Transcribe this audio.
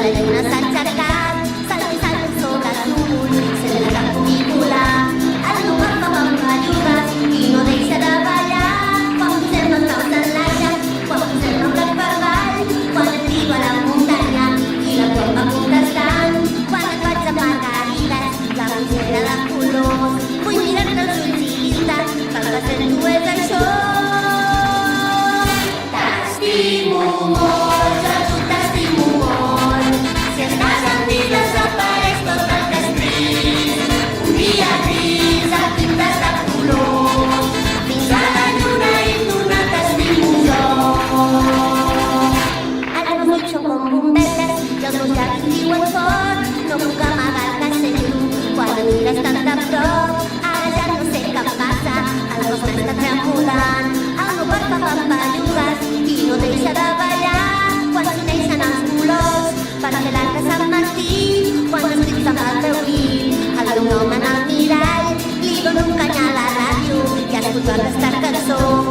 La lluna s'ha aixecat, salta i salta sobre el núvol, sent la pel·lícula. El núvol fa pampallugues i no deixa de ballar. Quan posem els peus en l'aire, quan posem el cap per avall, quan arriba a la muntanya i la torba contestant. Quan et vaig a margarides, la rosera de colors, vull mirar-te els ulls i dir-te que el que sento és això. T'estimo molt, jo tu t'estimo molt. Si estàs amb mi desapareix tot el que és trist. Un dia gris a tintes de color, fins a la lluna i tu no t'estimo jo. Els meus ulls són com bombetes i els meus llavis diuen fort. No puc amagar el que sento quan em mires tan de prop. Ara ja no sé què em passa, el cos m'està tremolant. El meu cor fa pampallugues i no deixa de ballar. Quan s'uneixen els colors per fer l'arc de Sant Martí, quan escrius amb el teu dit el teu nom en el mirall, li dono un canya a la ràdio i escolto aquesta cançó.